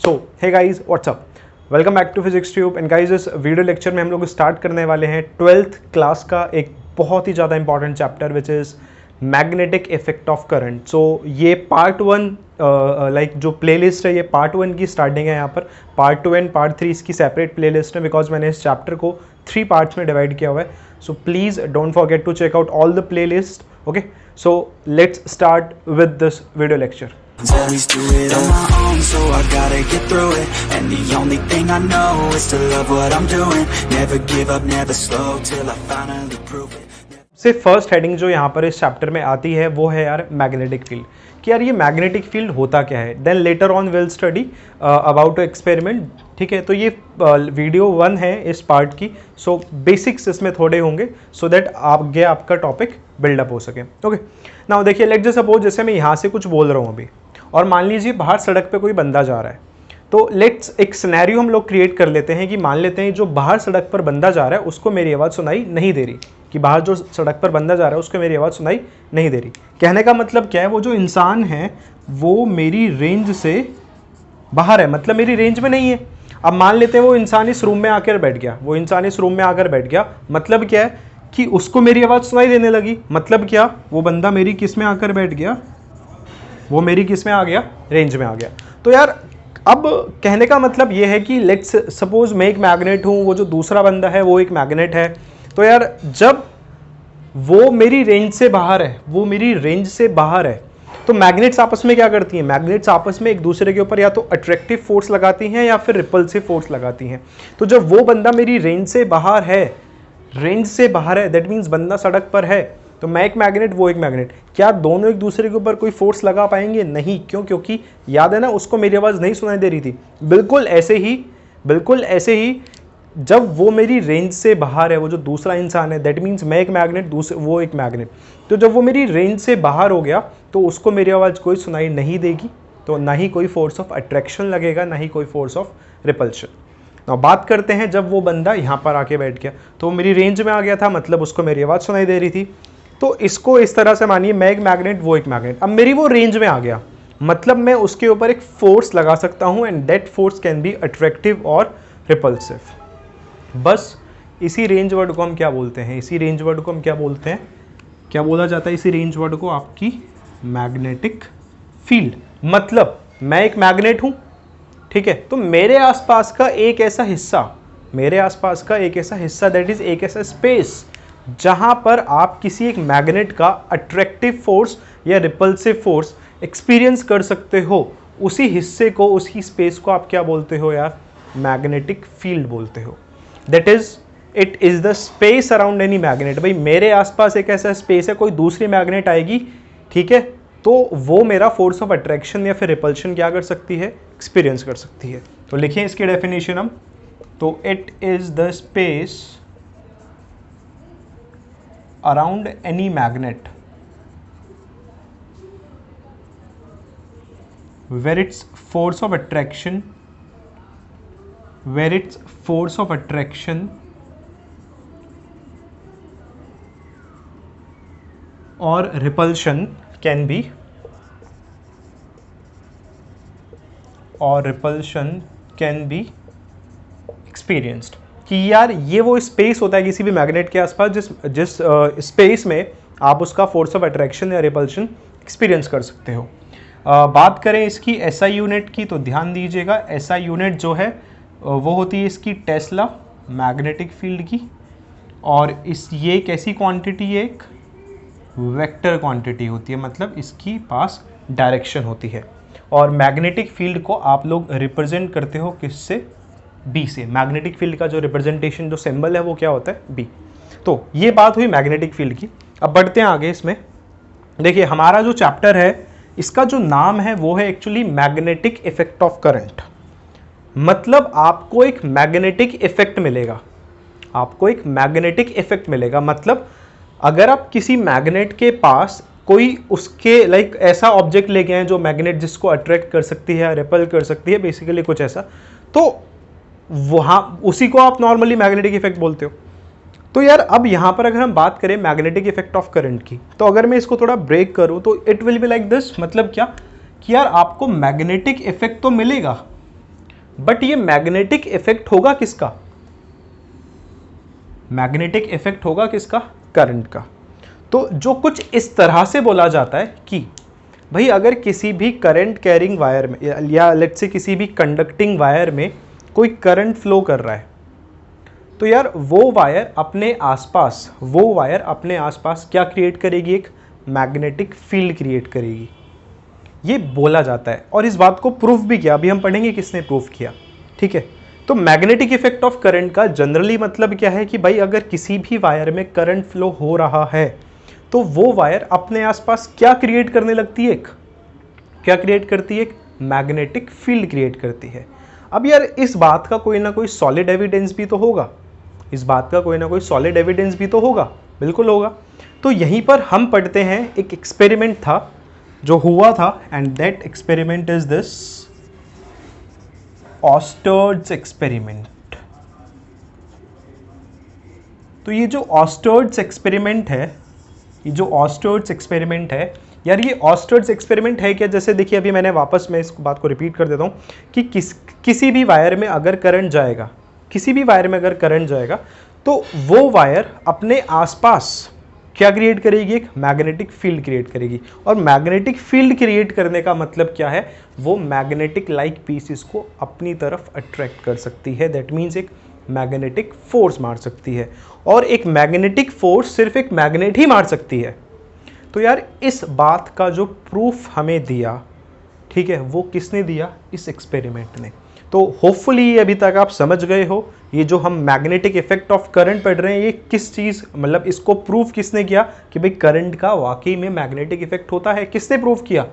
So hey guys what's up, welcome back to Physics Tube. And guys इस video lecture में हम लोग start करने वाले हैं 12th क्लास का एक बहुत ही ज़्यादा important chapter which is magnetic effect of current. So ये पार्ट 1 लाइक जो प्लेलिस्ट है ये पार्ट 1 की स्टार्टिंग है। यहाँ पर पार्ट 2 एंड पार्ट 3 इसकी सेपरेट प्लेलिस्ट है बिकॉज मैंने इस चैप्टर को 3 पार्ट्स में डिवाइड किया हुआ है। So please don't forget to check out all the playlist. Okay, so let's start with this video lecture. Always do it on my own, so I gotta get through it. And the only thing I know is to love what I'm doing. Never give up, never slow, till I finally prove it. से first heading जो यहाँ पर इस chapter में आती है वो है यार मैग्नेटिक फील्ड, कि यार ये मैग्नेटिक फील्ड होता क्या है। Then later on will study about experiment. ठीक है, तो ये वीडियो 1 है इस पार्ट की। सो बेसिक्स इसमें थोड़े होंगे सो दैट आगे आपका टॉपिक बिल्डअप हो सके। ओके, नाउ देखिए, लेट जस्ट सपोज जैसे मैं यहाँ से कुछ बोल रहा हूँ अभी, और मान लीजिए बाहर सड़क पे कोई बंदा जा रहा है, तो लेट्स एक सिनेरियो हम लोग क्रिएट कर लेते हैं कि मान लेते हैं जो बाहर सड़क पर बंदा जा रहा है उसको मेरी आवाज़ सुनाई नहीं दे रही, कि बाहर जो सड़क पर बंदा जा रहा है उसको मेरी आवाज़ सुनाई नहीं दे रही। कहने का मतलब क्या है, वो जो इंसान है वो मेरी रेंज से बाहर है, मतलब मेरी रेंज में नहीं है। अब मान लेते हैं वो इंसान इस रूम में आकर बैठ गया, मतलब क्या है कि उसको मेरी आवाज़ सुनाई देने लगी। मतलब क्या, वो बंदा मेरी किस में आकर बैठ गया, वो मेरी किस में आ गया, रेंज में आ गया। तो यार अब कहने का मतलब ये है कि लेट्स सपोज मैं एक मैग्नेट हूँ, वो जो दूसरा बंदा है वो एक मैग्नेट है। तो यार जब वो मेरी रेंज से बाहर है, तो मैग्नेट्स आपस में क्या करती हैं, मैग्नेट्स आपस में एक दूसरे के ऊपर या तो अट्रैक्टिव फोर्स लगाती हैं या फिर रिपल्सिव फोर्स लगाती हैं। तो जब वो बंदा मेरी रेंज से बाहर है, दैट मीन्स बंदा सड़क पर है, तो मैं एक मैग्नेट, वो एक मैग्नेट, क्या दोनों एक दूसरे के ऊपर कोई फोर्स लगा पाएंगे? नहीं। क्यों? क्योंकि याद है ना, उसको मेरी आवाज़ नहीं सुनाई दे रही थी। बिल्कुल ऐसे ही जब वो मेरी रेंज से बाहर है, वो जो दूसरा इंसान है, दैट मीन्स मैं एक मैग्नेट, वो एक मैग्नेट, तो जब वो मेरी रेंज से बाहर हो गया तो उसको मेरी आवाज़ कोई सुनाई नहीं देगी। तो ना ही कोई फोर्स ऑफ अट्रैक्शन लगेगा, ना ही कोई फोर्स ऑफ रिपल्शन। अब बात करते हैं, जब वो बंदा यहाँ पर आके बैठ गया तो वो मेरी रेंज में आ गया था, मतलब उसको मेरी आवाज़ सुनाई दे रही थी। तो इसको इस तरह से मानिए, मैं एक मैग्नेट, वो एक मैग्नेट, अब मेरी वो रेंज में आ गया, मतलब मैं उसके ऊपर एक फोर्स लगा सकता हूँ and that force can be attractive और रिपल्सिव। बस इसी रेंज वर्ड को हम क्या बोलते हैं, क्या बोला जाता है इसी रेंज वर्ड को? आपकी मैग्नेटिक फील्ड। मतलब मैं एक मैग्नेट हूँ, ठीक है, तो मेरे आसपास का एक ऐसा हिस्सा दैट इज एक ऐसा स्पेस जहां पर आप किसी एक मैग्नेट का अट्रैक्टिव फोर्स या रिपल्सिव फोर्स एक्सपीरियंस कर सकते हो, उसी हिस्से को, उसी स्पेस को आप क्या बोलते हो यार? मैग्नेटिक फील्ड बोलते हो। That is, it is the space around any magnet. भाई मेरे आसपास एक ऐसा स्पेस है, कोई दूसरी मैग्नेट आएगी, ठीक है, तो वो मेरा फोर्स ऑफ अट्रैक्शन या फिर रिपल्शन क्या कर सकती है? एक्सपीरियंस कर सकती है। तो लिखिए इसकी डेफिनेशन हम, तो it is the space around any magnet where its force of attraction or repulsion can be experienced। कि यार ये वो स्पेस होता है किसी भी मैग्नेट के आसपास जिस स्पेस में आप उसका फोर्स ऑफ अट्रैक्शन या रिपल्शन एक्सपीरियंस कर सकते हो। बात करें इसकी एसआई यूनिट की, तो ध्यान दीजिएगा, एसआई यूनिट जो है वो होती है इसकी टेस्ला मैग्नेटिक फील्ड की। और ये कैसी क्वांटिटी है? एक वेक्टर क्वांटिटी होती है, मतलब इसकी पास डायरेक्शन होती है। और मैग्नेटिक फील्ड को आप लोग रिप्रेजेंट करते हो किससे? बी से। मैग्नेटिक फील्ड का जो रिप्रेजेंटेशन, जो सिंबल है वो क्या होता है? बी। तो ये बात हुई मैग्नेटिक फील्ड की। अब बढ़ते हैं आगे इसमें। देखिए हमारा जो चैप्टर है इसका जो नाम है वो है actually magnetic effect of current. मतलब आपको एक मैग्नेटिक इफेक्ट मिलेगा, मतलब अगर आप किसी मैग्नेट के पास कोई उसके लाइक ऐसा ऑब्जेक्ट लेके आए जो मैग्नेट जिसको अट्रैक्ट कर सकती है, रिपल कर सकती है, बेसिकली कुछ ऐसा, तो वहाँ उसी को आप नॉर्मली मैग्नेटिक इफेक्ट बोलते हो। तो यार अब यहाँ पर अगर हम बात करें मैग्नेटिक इफेक्ट ऑफ करंट की, तो अगर मैं इसको थोड़ा ब्रेक करूँ तो it will be like this. मतलब क्या कि यार आपको मैग्नेटिक इफेक्ट तो मिलेगा, बट ये मैग्नेटिक इफेक्ट होगा किसका? मैग्नेटिक इफेक्ट होगा किसका? करंट का। तो जो कुछ इस तरह से बोला जाता है कि भाई अगर किसी भी करंट कैरिंग वायर में या लेट्स से किसी भी कंडक्टिंग वायर में कोई करंट फ्लो कर रहा है, तो यार वो वायर अपने आसपास क्या क्रिएट करेगी? एक मैग्नेटिक फील्ड क्रिएट करेगी, ये बोला जाता है। और इस बात को प्रूफ भी किया, अभी हम पढ़ेंगे किसने प्रूफ किया, ठीक है। तो मैग्नेटिक इफेक्ट ऑफ करंट का जनरली मतलब क्या है कि भाई अगर किसी भी वायर में करंट फ्लो हो रहा है तो वो वायर अपने आसपास क्या क्रिएट करने लगती है? क्या क्रिएट करती है? एक मैग्नेटिक फील्ड क्रिएट करती है। अब यार इस बात का कोई ना कोई सॉलिड एविडेंस भी तो होगा, बिल्कुल होगा। तो यहीं पर हम पढ़ते हैं एक एक्सपेरिमेंट था जो हुआ था, and that experiment is this ऑस्टर्ड्स एक्सपेरिमेंट। तो ये जो ऑस्टर्ड्स एक्सपेरिमेंट है, यार ये ऑस्टर्ड्स एक्सपेरिमेंट है क्या? जैसे देखिए अभी मैंने वापस मैं इस बात को रिपीट कर देता हूँ कि किसी भी वायर में अगर करंट जाएगा, तो वो वायर अपने आसपास क्या क्रिएट करेगी? एक मैग्नेटिक फील्ड क्रिएट करेगी। और मैग्नेटिक फील्ड क्रिएट करने का मतलब क्या है? वो मैग्नेटिक लाइक पीसेस को अपनी तरफ अट्रैक्ट कर सकती है। दैट मीन्स एक मैग्नेटिक फोर्स मार सकती है, और एक मैग्नेटिक फोर्स सिर्फ एक मैग्नेट ही मार सकती है। तो यार इस बात का जो प्रूफ हमें दिया, ठीक है, वो किसने दिया? इस एक्सपेरिमेंट ने। तो होपफुली अभी तक आप समझ गए हो, ये जो हम मैग्नेटिक इफेक्ट ऑफ करंट पढ़ रहे हैं, ये किस चीज़ मतलब इसको प्रूफ किसने किया कि भाई करंट का वाकई में मैग्नेटिक इफेक्ट होता है? किसने प्रूफ किया?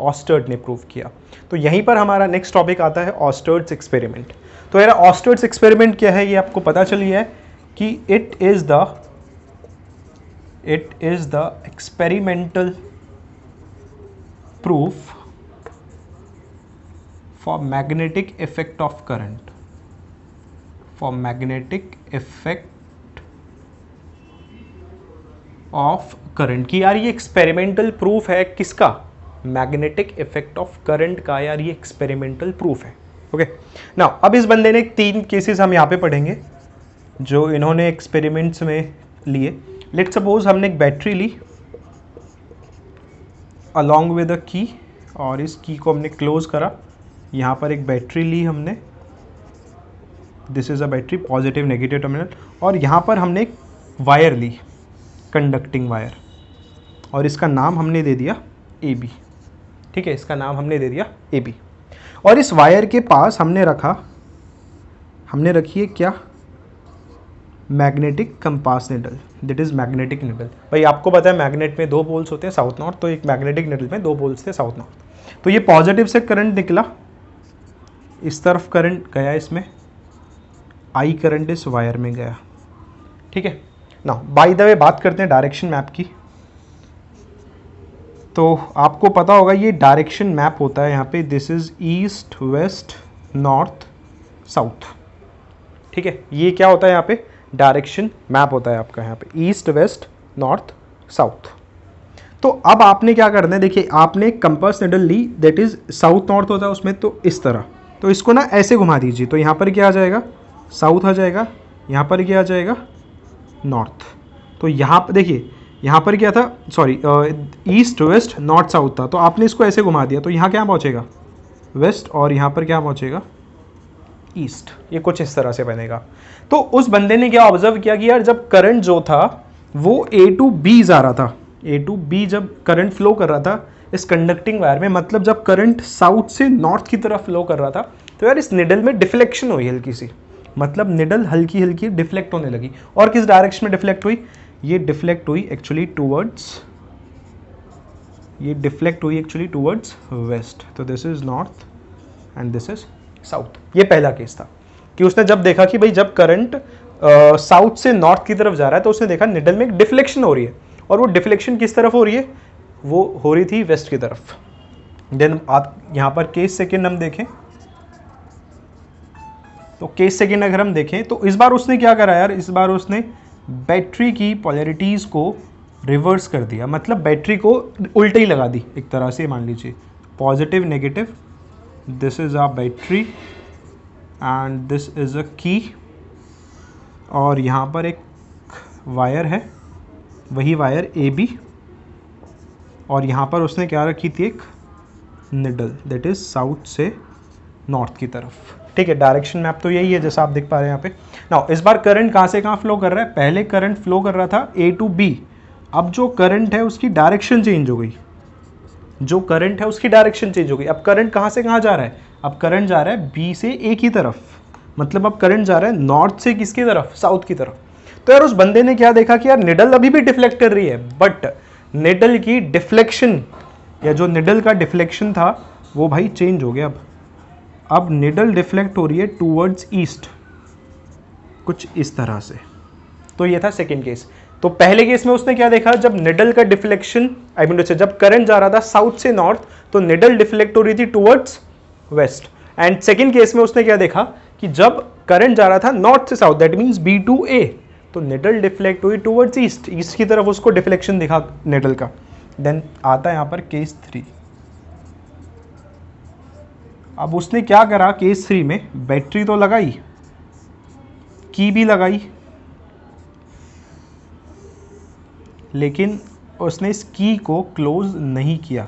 ऑस्टर्ड ने प्रूफ किया। तो यहीं पर हमारा नेक्स्ट टॉपिक आता है ऑस्टर्ड्स एक्सपेरिमेंट। तो यार ऑस्टर्ड्स एक्सपेरिमेंट क्या है ये आपको पता चली है कि it is the experimental proof for magnetic effect of current, कि यार ये एक्सपेरिमेंटल प्रूफ है किसका? मैग्नेटिक इफेक्ट ऑफ करंट का। यार ये एक्सपेरिमेंटल प्रूफ है। ओके नाउ अब इस बंदे ने 3 केसेस हम यहाँ पे पढ़ेंगे जो इन्होंने एक्सपेरिमेंट्स में लिए। लेट्स सपोज हमने एक बैटरी ली अलॉन्ग विद अ की, और इस की को हमने क्लोज करा। यहाँ पर एक बैटरी ली हमने, this is a battery, positive negative terminal. और यहाँ पर हमने एक वायर ली, कंडक्टिंग वायर, और इसका नाम हमने दे दिया ए बी, ठीक है, इसका नाम हमने दे दिया ए बी। और इस वायर के पास हमने रखी है क्या? Magnetic compass needle, that is magnetic needle. भाई आपको पता है मैग्नेट में 2 पोल्स होते हैं, साउथ नॉर्थ, तो एक मैग्नेटिक निडल में 2 पोल्स थे, साउथ नॉर्थ। तो ये पॉजिटिव से करंट निकला, इस तरफ करंट गया, इसमें आई करंट इस वायर में गया, ठीक है ना। बाय द वे बात करते हैं डायरेक्शन मैप की। तो आपको पता होगा ये डायरेक्शन मैप होता है यहाँ पे, this is east west north south, ठीक है। ये क्या होता है यहाँ पे? डायरेक्शन मैप होता है आपका यहाँ पे, ईस्ट वेस्ट नॉर्थ साउथ। तो अब आपने क्या करना है, देखिए आपने कंपास निडल ली, दैट इज साउथ नॉर्थ होता है उसमें, तो इस तरह, तो इसको ना ऐसे घुमा दीजिए, तो यहाँ पर क्या आ जाएगा? साउथ आ जाएगा। यहाँ पर क्या आ जाएगा? नॉर्थ। तो यहाँ पर देखिए, यहाँ पर क्या था? Sorry, east west north south था, तो आपने इसको ऐसे घुमा दिया, तो यहाँ क्या पहुँचेगा? वेस्ट, और यहाँ पर क्या पहुँचेगा? ईस्ट। ये कुछ इस तरह से बनेगा। तो उस बंदे ने क्या ऑब्जर्व किया कि यार जब करंट जो था वो ए टू बी जा रहा था, ए टू बी जब करंट फ्लो कर रहा था इस कंडक्टिंग वायर में, मतलब जब करंट साउथ से नॉर्थ की तरफ फ्लो कर रहा था, तो यार इस निडल में डिफ्लेक्शन हुई हल्की सी, मतलब निडल हल्की हल्की डिफ्लेक्ट होने लगी। और किस डायरेक्शन में डिफ्लेक्ट हुई? ये डिफ्लेक्ट हुई एक्चुअली टूवर्ड्स वेस्ट। तो this is north and this is south. ये पहला केस था कि उसने जब देखा कि भाई जब करंट साउथ से नॉर्थ की तरफ जा रहा है, तो उसने देखा निडल में एक डिफ्लेक्शन हो रही है, और वो डिफ्लेक्शन किस तरफ हो रही है? वो हो रही थी वेस्ट की तरफ। देन आप यहाँ पर केस सेकेंड हम देखें, तो केस सेकेंड अगर हम देखें तो इस बार उसने क्या करा यार? इस बार उसने बैटरी की पोलैरिटीज़ को रिवर्स कर दिया, मतलब बैटरी को उल्टे ही लगा दी एक तरह से। मान लीजिए positive negative, this is a battery and this is a key, और यहाँ पर एक वायर है, वही वायर ए बी, और यहाँ पर उसने क्या रखी थी, एक निडल, दैट इज़ साउथ से नॉर्थ की तरफ। ठीक है, डायरेक्शन मैप तो यही है जैसा आप देख पा रहे हैं यहाँ पे। नाउ इस बार करंट कहाँ से कहाँ फ्लो कर रहा है, पहले करंट फ्लो कर रहा था ए टू बी, अब जो करंट है उसकी डायरेक्शन चेंज हो गई, जो करंट है उसकी डायरेक्शन चेंज हो गई। अब करंट कहाँ से कहाँ जा रहा है, अब करंट जा रहा है बी से ए की तरफ, मतलब अब करंट जा रहा है नॉर्थ से किसकी तरफ, साउथ की तरफ। तो यार उस बंदे ने क्या देखा कि यार निडल अभी भी डिफ्लेक्ट कर रही है, बट निडल की डिफ्लेक्शन, या जो निडल का डिफ्लेक्शन था वो भाई चेंज हो गया। अब निडल डिफ्लेक्ट हो रही है टूवर्ड्स ईस्ट, कुछ इस तरह से। तो ये था सेकेंड केस। तो पहले केस में उसने क्या देखा, जब निडल का डिफ्लेक्शन, आई मीन जब करंट जा रहा था साउथ से नॉर्थ, तो निडल डिफ्लेक्ट हो रही थी towards west. And second case में उसने क्या देखा कि जब करंट जा रहा था नॉर्थ से south, that means B to A, तो निडल डिफ्लेक्ट हुई टूवर्ड्स ईस्ट, ईस्ट की तरफ उसको डिफ्लेक्शन दिखा निडल का। देन आता है यहाँ पर केस 3। अब उसने क्या करा केस 3 में, बैटरी तो लगाई, की भी लगाई, लेकिन उसने इस की को क्लोज नहीं किया,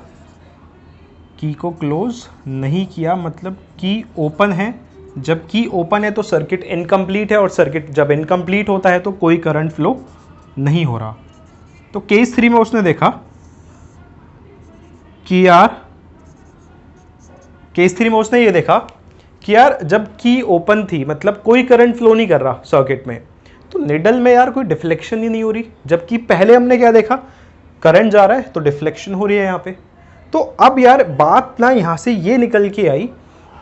की को क्लोज नहीं किया, मतलब की ओपन है। जब की ओपन है तो सर्किट इनकम्प्लीट है, और सर्किट जब इनकम्प्लीट होता है तो कोई करंट फ्लो नहीं हो रहा। तो केस 3 में उसने देखा कि यार, केस 3 में उसने ये देखा कि यार जब की ओपन थी, मतलब कोई करंट फ्लो नहीं कर रहा सर्किट में, तो निडल में यार कोई डिफ्लेक्शन ही नहीं हो रही। जबकि पहले हमने क्या देखा, करंट जा रहा है तो डिफ्लेक्शन हो रही है यहाँ पे। तो अब यार बात ना यहाँ से ये निकल के आई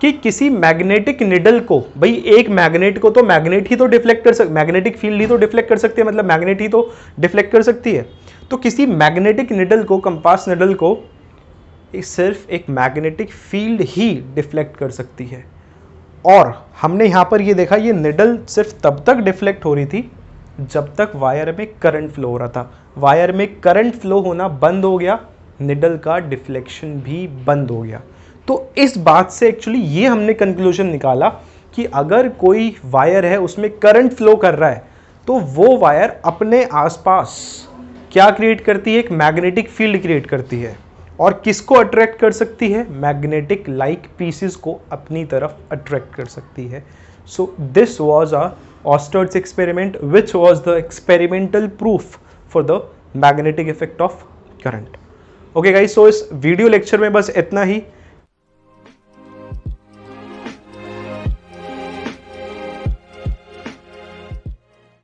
कि किसी मैग्नेटिक निडल को, भाई एक मैग्नेट को तो मैग्नेट ही तो डिफ्लेक्ट कर सकते, मैग्नेटिक फील्ड ही तो डिफ्लेक्ट कर सकती है, मतलब मैग्नेट ही तो डिफ्लेक्ट कर सकती है। तो किसी मैग्नेटिक निडल को, कंपास निडल को सिर्फ एक मैग्नेटिक फील्ड ही डिफ्लेक्ट कर सकती है। और हमने यहाँ पर ये देखा, ये निडल सिर्फ तब तक डिफ्लेक्ट हो रही थी जब तक वायर में करंट फ्लो हो रहा था। वायर में करंट फ्लो होना बंद हो गया, निडल का डिफ्लेक्शन भी बंद हो गया। तो इस बात से एक्चुअली ये हमने कंक्लूजन निकाला कि अगर कोई वायर है उसमें करंट फ्लो कर रहा है, तो वो वायर अपने आसपास क्या क्रिएट करती है, एक मैग्नेटिक फील्ड क्रिएट करती है। और किसको अट्रैक्ट कर सकती है, मैग्नेटिक लाइक पीसेस को अपनी तरफ अट्रैक्ट कर सकती है। So this was a Oersted's experiment which was the experimental proof for the magnetic effect of current. Okay guys, so इस वीडियो लेक्चर में बस इतना ही।